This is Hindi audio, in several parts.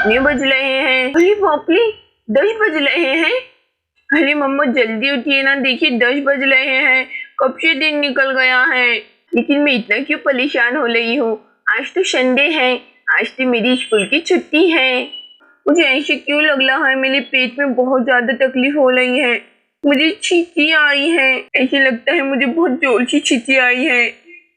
कितने बज रहे हैं? अरे बाप रे, 10 बज रहे हैं। अरे मम्मा जल्दी उठिए ना, देखिए 10 बज रहे हैं, कब से दिन निकल गया है। लेकिन मैं इतना क्यों परेशान हो रही हूँ? आज तो संडे है, आज तो मेरी स्कूल की छुट्टी है। मुझे ऐसे क्यों लग रहा है, मेरे पेट में बहुत ज्यादा तकलीफ हो रही है, मुझे छींकी आई है। ऐसे लगता है मुझे बहुत जोर से छींकी आई है।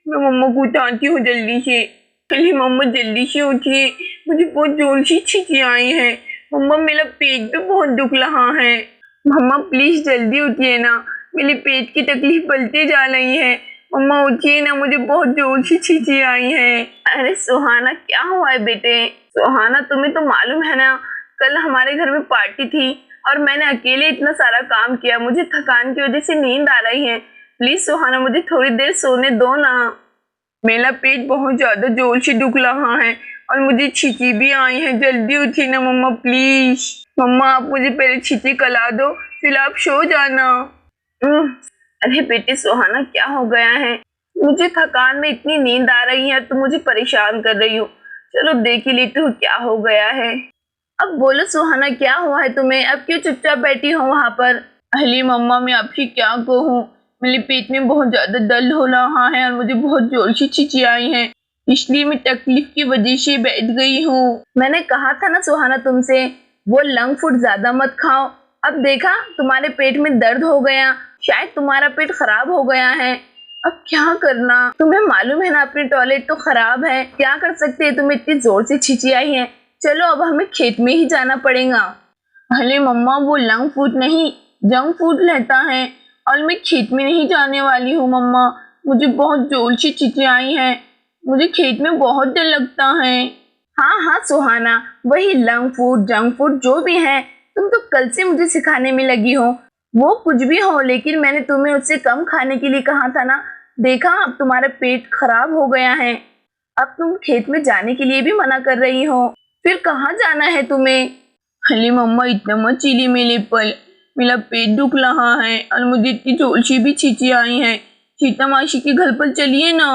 मैं मम्मा को उठाती हूँ जल्दी से। अरे मम्मा जल्दी से उठिए, मुझे बहुत जोर से छींकी आई है। मम्मा मेरा पेट भी बहुत दुख रहा है। मम्मा प्लीज जल्दी उठिए ना, मेरे पेट की तकलीफ बढ़ती जा रही है। मम्मा उठिए ना, मुझे बहुत जोर से छींकी आई है। अरे सुहाना क्या हुआ है बेटे? सुहाना तुम्हें तो मालूम है ना, कल हमारे घर में पार्टी थी और मैंने अकेले इतना सारा काम किया, मुझे थकान की वजह से नींद आ रही है। प्लीज सुहाना मुझे थोड़ी देर सोने दो ना। मेरा पेट बहुत ज्यादा जोर से दुख रहा है और मुझे छींकी भी आई है। जल्दी उठिए ना मम्मा प्लीज। मम्मा आप मुझे पहले छींकी कला दो, फिर आप सो जाना। अरे बेटे सुहाना क्या हो गया है? मुझे थकान में इतनी नींद आ रही है तो मुझे परेशान कर रही हूँ। चलो देख ही लेती हूँ क्या हो गया है। अब बोलो सुहाना क्या हुआ है तुम्हें? अब क्यों चुपचाप बैठी हो वहां पर? अली मम्मा मैं आपसे क्या कहूँ, मेरे पेट में बहुत ज्यादा दर्द हो रहा है और मुझे बहुत जोर से छींची आई है, इसलिए मैं तकलीफ की वजह से बैठ गई हूँ। मैंने कहा था ना सुहाना तुमसे, वो लंग फूड ज्यादा मत खाओ। अब देखा तुम्हारे पेट में दर्द हो गया, शायद तुम्हारा पेट खराब हो गया है। अब क्या करना? तुम्हें मालूम है ना अपनी टॉयलेट तो खराब है, क्या कर सकते हैं? तुम्हें इतनी जोर से छींची आई है, चलो अब हमें खेत में ही जाना पड़ेगा। अरे मम्मा वो लंग फूड नहीं, जंक फूड रहता है और मैं खेत में नहीं जाने वाली हूँ मम्मा। मुझे बहुत जोर से छींची आई है, मुझे खेत में बहुत डर लगता है। हाँ हाँ सुहाना, वही लंग फूड जंक फूड जो भी है, तुम तो कल से मुझे सिखाने में लगी हो। वो कुछ भी हो, लेकिन मैंने तुम्हें उससे कम खाने के लिए कहा था ना। देखा अब तुम्हारा पेट खराब हो गया है, अब तुम खेत में जाने के लिए भी मना कर रही हो। फिर कहाँ जाना है तुम्हें? अली मम्मा इतना मत चिल्ली मेरे पर, मेरा पेट दुख रहा है और मुझे इतनी जोर से भी छींची आई है। सीता मासी के घर पर चलिए ना।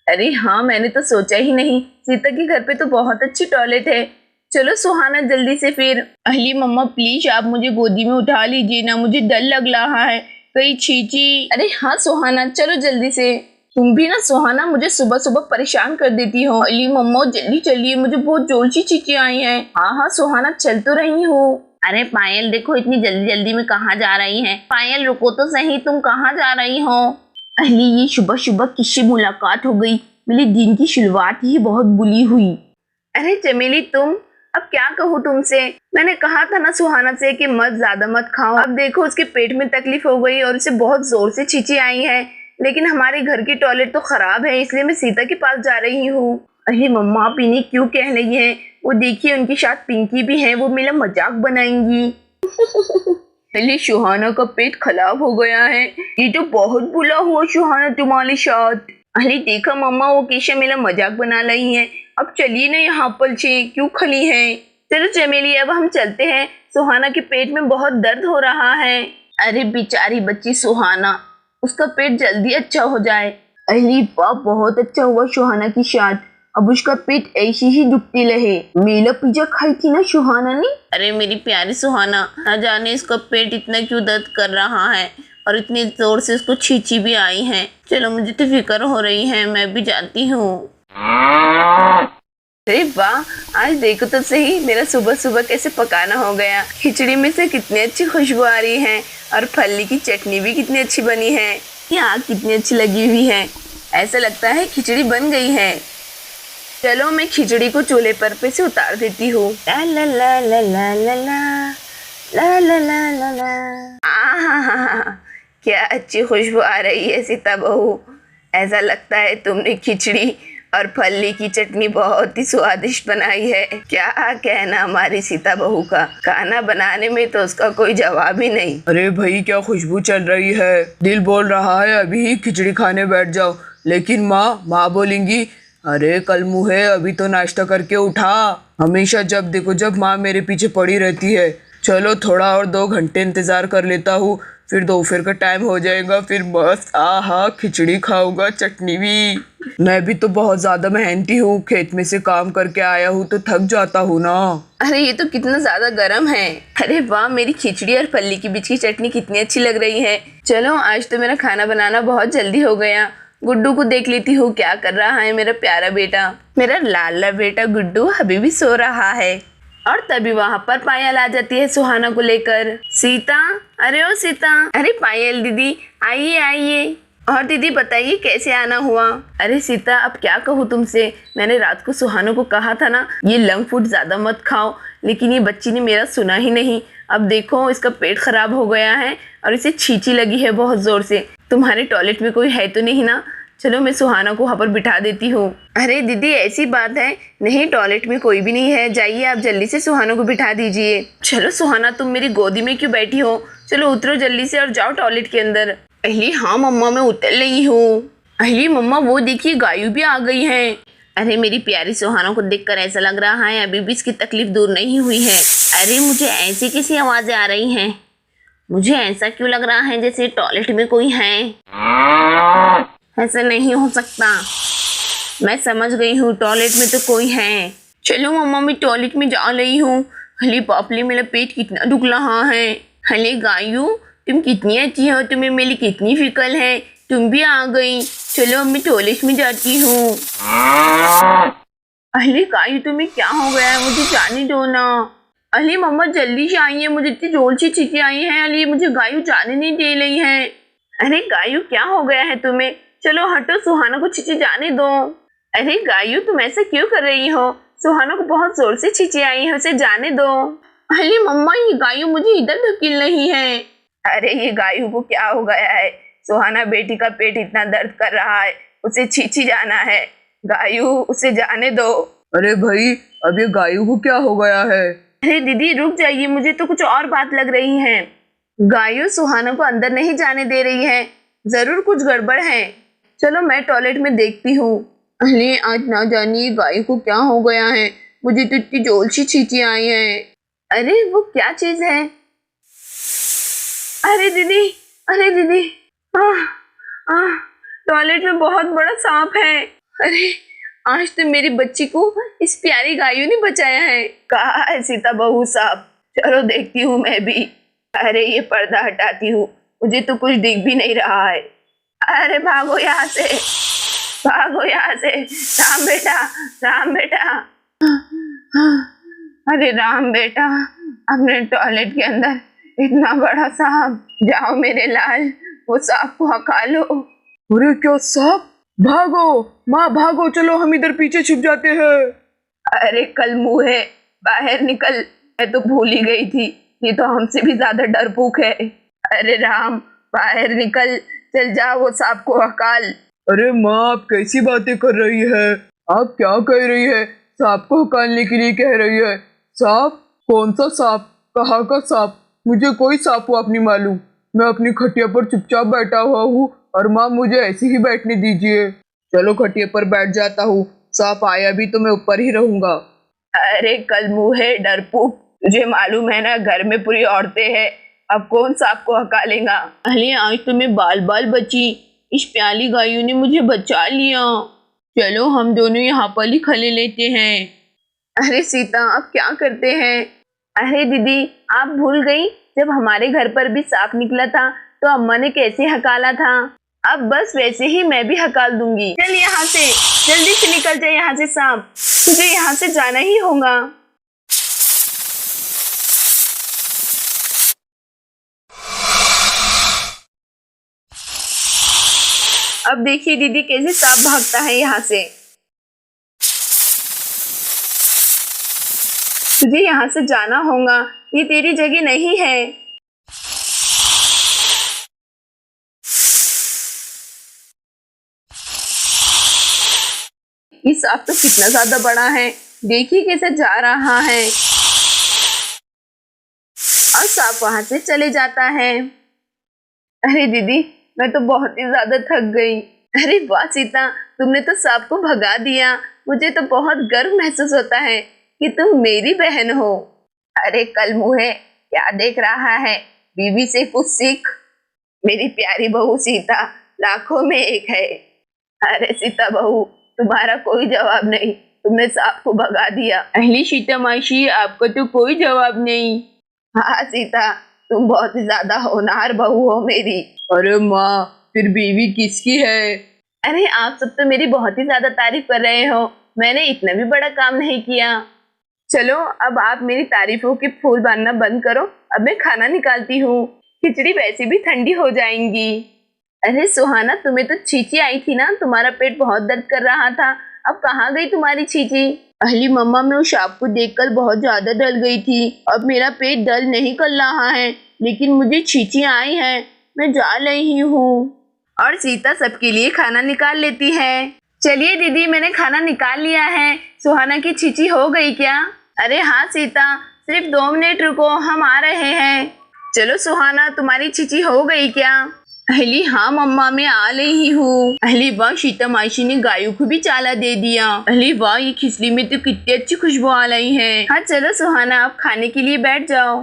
अरे हाँ मैंने तो सोचा ही नहीं, सीता के घर पे तो बहुत अच्छी टॉयलेट है। चलो सुहाना जल्दी से फिर। अली मम्मा प्लीज आप मुझे गोदी में उठा लीजिए ना, मुझे डर लग रहा है कहीं छींची। अरे हाँ सुहाना चलो जल्दी से। तुम भी ना सुहाना मुझे सुबह सुबह परेशान कर देती हो। अली मम्मा जल्दी चलिए, मुझे बहुत जोर से छींची आई है। हाँ हाँ सुहाना चल तो रही हूँ। अरे पायल देखो इतनी जल्दी जल्दी में कहाँ जा रही हैं? पायल रुको तो सही, तुम कहाँ जा रही हो? अली ये सुबह सुबह किससे मुलाकात हो गई? मेरे दिन की शुरुआत ही बहुत बुरी हुई। अरे चमेली तुम, अब क्या कहूँ तुमसे? मैंने कहा था ना सुहाना से कि ज्यादा मत खाओ। अब देखो उसके पेट में तकलीफ हो गई और उसे बहुत जोर से छींची आई है, लेकिन हमारे घर की टॉयलेट तो खराब है, इसलिए मैं सीता के पास जा रही हूँ। अरे मम्मा आप इन्हें क्यों कह रही हैं? वो देखिए उनके साथ पिंकी भी है, वो मेरा मजाक बनाएंगी। अरे सुहाना का पेट खराब हो गया है, ये तो बहुत बुरा हुआ सुहाना तुम्हारे साथ। अरे देखा मम्मा वो कैसे मेरा मजाक बना रही है। अब चलिए ना यहाँ पर से, क्यों खली है? चलो चमेली अब हम चलते हैं, सुहाना के पेट में बहुत दर्द हो रहा है। अरे बेचारी बच्ची सुहाना, उसका पेट जल्दी अच्छा हो जाए। अरे वाह बहुत अच्छा हुआ सुहाना की साथ, अब उसका पेट ऐसे ही दुखते रहे। मेरा पिज्जा खाई थी ना सुहाना ने। अरे मेरी प्यारी सुहाना, ना जाने इसका पेट इतना क्यों दर्द कर रहा है और इतनी जोर से उसको छींची भी आई है। चलो मुझे तो फिक्र हो रही है, मैं भी जाती हूँ। अरे वाह, आज देखो तो सही मेरा सुबह सुबह कैसे पकाना हो गया। खिचड़ी में से कितनी अच्छी खुशबू आ रही है और फली की चटनी भी कितनी अच्छी बनी है। ये आग कितनी अच्छी लगी हुई है, ऐसा लगता है खिचड़ी बन गई है। चलो मैं खिचड़ी को चूल्हे पर पे से उतार देती हूँ। ला ला ला ला ला ला ला ला ला ला ला। क्या अच्छी खुशबू आ रही है सीता बहू, ऐसा लगता है तुमने खिचड़ी और फली की चटनी बहुत ही स्वादिष्ट बनाई है। क्या कहना हमारी सीता बहू का, खाना बनाने में तो उसका कोई जवाब ही नहीं। अरे भाई क्या खुशबू चल रही है, दिल बोल रहा है अभी ही खिचड़ी खाने बैठ जाओ, लेकिन माँ बोलेंगी अरे कल मुँह है, अभी तो नाश्ता करके उठा। हमेशा जब देखो जब माँ मेरे पीछे पड़ी रहती है। चलो थोड़ा और 2 घंटे इंतजार कर लेता हूँ, फिर दोपहर का टाइम हो जाएगा, फिर बस आहा खिचड़ी खाऊंगा, चटनी भी। मैं भी तो बहुत ज्यादा मेहनती हूँ, खेत में से काम करके आया हूँ तो थक जाता हूँ ना। अरे ये तो कितना ज्यादा गर्म है। अरे वाह, मेरी खिचड़ी और फल्ली की बीज की चटनी कितनी अच्छी लग रही है। चलो आज तो मेरा खाना बनाना बहुत जल्दी हो गया। गुड्डू को देख लेती हूँ क्या कर रहा है मेरा प्यारा बेटा। मेरा लाला बेटा गुड्डू अभी भी सो रहा है। और तभी वहाँ पर पायल आ जाती है सुहाना को लेकर। सीता, अरे ओ सीता, अरे पायल दीदी आइए आइए। और दीदी बताइए कैसे आना हुआ। अरे सीता अब क्या कहूँ तुमसे, मैंने रात को सुहाना को कहा था ना ये लंग फूड ज्यादा मत खाओ, लेकिन ये बच्ची ने मेरा सुना ही नहीं। अब देखो इसका पेट खराब हो गया है और इसे छींची लगी है बहुत जोर से। तुम्हारे टॉयलेट में कोई है तो नहीं ना? चलो मैं सुहाना को वहाँ पर बिठा देती हूँ। अरे दीदी ऐसी बात है नहीं, टॉयलेट में कोई भी नहीं है, जाइए आप जल्दी से सुहाना को बिठा दीजिए। चलो सुहाना तुम मेरी गोदी में क्यों बैठी हो, चलो उतरो जल्दी से और जाओ टॉयलेट के अंदर। अहली हाँ मम्मा मैं उतर रही हूँ। अहली मम्मा वो देखिए गायु भी आ गई है। अरे मेरी प्यारी सुहाना को देखकर ऐसा लग रहा है अभी भी इसकी तकलीफ दूर नहीं हुई है। अरे मुझे ऐसी कैसी आवाजें आ रही हैं, मुझे ऐसा क्यों लग रहा है जैसे टॉयलेट में कोई है। ऐसा नहीं हो सकता, मैं समझ गई हूँ टॉयलेट में तो कोई है। चलो मम्मा मैं टॉयलेट में जा रही हूँ। हले पापली मेरा पेट कितना दुख रहा है। हले गायू तुम कितनी अच्छी हो, तुम्हें मेरी कितनी फिक्र है, तुम भी आ गई। चलो मैं टॉयलेट में जाती हूँ। अरे गायू तुम्हें क्या हो गया है, मुझे जाने दो ना। अरे मम्मा जल्दी से आइए, मुझे इतनी जोर से चीखें आई हैं। अरे मुझे गायू जाने नहीं दे रही है। अरे गायू क्या हो गया है तुम्हें, चलो हटो सुहाना को छींचे जाने दो। अरे गायू तुम ऐसा क्यों कर रही हो, सुहाना को बहुत जोर से छींचे आई है, उसे जाने दो। अरे मम्मा ये गायू मुझे इधर धकेल रही है। अरे ये गायू को क्या हो गया है, सुहाना बेटी का पेट इतना दर्द कर रहा है, उसे छींची जाना है। गायू उसे जाने दो। अरे भाई अब ये गायु को क्या हो गया है? अरे दीदी रुक जाइए, मुझे तो कुछ और बात लग रही है। गायू सुहाना को अंदर नहीं जाने दे रही है, जरूर कुछ गड़बड़ है। चलो मैं टॉयलेट में देखती हूँ। अरे आज ना जानिए गायू को क्या हो गया है, मुझे तो इतनी जोर से छींची आई है। अरे वो क्या चीज है। अरे दीदी टॉयलेट में बहुत बड़ा सांप है। अरे आज तो मेरी बच्ची को इस प्यारी गायू ने बचाया है। कहा है सीता बहू साहब, चलो देखती हूँ मैं भी। अरे ये पर्दा हटाती हूँ, मुझे तो कुछ दिख भी नहीं रहा है। अरे भागो यहाँ से, भागो यहाँ से। राम बेटा, राम बेटा। अरे राम बेटा, अपने टॉयलेट के अंदर इतना बड़ा सांप। जाओ मेरे लाल, वो सांप को हका लो। अरे क्या सांप, भागो माँ भागो, चलो हम इधर पीछे छिप जाते हैं। अरे कल मुँहे बाहर निकल, मैं तो भूल ही गई थी, ये तो हमसे भी ज्यादा डरपोक है। अरे राम बाहर निकल, चल जा वो सांप को हकाल। अरे माँ आप कैसी बातें कर रही है, आप क्या कह रही है, सांप को हकालने के लिए कह रही है? सांप? कौन सा सांप, कहाँ का सांप? मुझे कोई सांप वाप नहीं मालूम, मैं अपनी खटिया पर चुपचाप बैठा हुआ हूँ और माँ मुझे ऐसे ही बैठने दीजिए। चलो खटिया पर बैठ जाता हूँ, सांप आया भी तो मैं ऊपर ही रहूंगा। अरे कल मुँहे डरपोक, तुझे मालूम है ना घर में पूरी औरतें हैं, अब कौन सांप को हका लेगा। अरे आज तो मैं बाल बाल बची, इस प्याली गायू ने मुझे बचा लिया। चलो हम दोनों यहाँ पर ही खले लेते हैं। अरे सीता अब क्या करते हैं। अरे दीदी आप भूल गई, जब हमारे घर पर भी सांप निकला था तो अम्मा ने कैसे हकाला था, अब बस वैसे ही मैं भी हकाल दूंगी। चल यहाँ से, जल्दी से निकल जाए यहाँ से सांप, तुझे यहाँ से जाना ही होगा। अब देखिए दीदी कैसे सांप भागता है यहाँ से। तुझे यहाँ से जाना होगा, ये तेरी जगह नहीं है। ये सांप तो कितना ज्यादा बड़ा है, देखिए कैसे जा रहा है और सांप वहां से चले जाता है। अरे दीदी मैं तो बहुत ही ज्यादा थक गई। अरे वाह सीता, तुमने तो सांप को भगा दिया, मुझे तो बहुत गर्व महसूस होता है कि तुम मेरी बहन हो। अरे कल मुँहे क्या देख रहा है, बीवी से कुछ सीख। मेरी प्यारी बहू सीता लाखों में एक है। अरे सीता बहू, तुम्हारा कोई जवाब नहीं, तुमने सांप को भगा दिया। अहली सीता मासी, आपका तो कोई जवाब नहीं। हाँ सीता, तुम बहुत ही ज्यादा होनहार बहू हो मेरी। अरे माँ, फिर बीवी किसकी है? अरे आप सब तो मेरी बहुत ही ज्यादा तारीफ कर रहे हो, मैंने इतना भी बड़ा काम नहीं किया। चलो अब आप मेरी तारीफों के फूल बांधना बंद करो, अब मैं खाना निकालती हूँ। खिचड़ी वैसे भी ठंडी हो जाएंगी। अरे सुहाना, तुम्हें तो छींची आई थी ना, तुम्हारा पेट बहुत दर्द कर रहा था, अब कहाँ गई तुम्हारी छींची? अहली मम्मा, मैं उस सांप को देखकर बहुत ज्यादा डर गई थी, अब मेरा पेट दर्द नहीं कर रहा है, लेकिन मुझे छींची आई है, मैं जा रही हूँ। और सीता सबके लिए खाना निकाल लेती है। चलिए दीदी, मैंने खाना निकाल लिया है। सुहाना की छींची हो गई क्या? अरे हाँ सीता, सिर्फ 2 मिनट रुको, हम आ रहे हैं। चलो सुहाना, तुम्हारी छींची हो गई क्या? अहली, हाँ मम्मा, मैं आ रही हूँ। अहली, वाह, सीता मासी ने गायों को भी चाला दे दिया। अहली वाह, ये खिचड़ी में तो कितनी अच्छी खुशबू आ रही है। हाँ चलो सुहाना, आप खाने के लिए बैठ जाओ।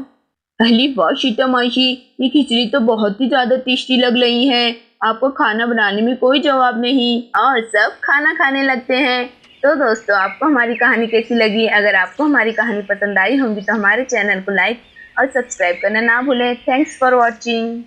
अहली वाह सीता मासी, ये खिचड़ी तो बहुत ही ज्यादा टेस्टी लग रही है, आपको खाना बनाने में कोई जवाब नहीं। और सब खाना खाने लगते हैं। तो दोस्तों, आपको हमारी कहानी कैसी लगी? अगर आपको हमारी कहानी पसंद आई होगी तो हमारे चैनल को लाइक और सब्सक्राइब करना ना भूलें। Thanks for watching.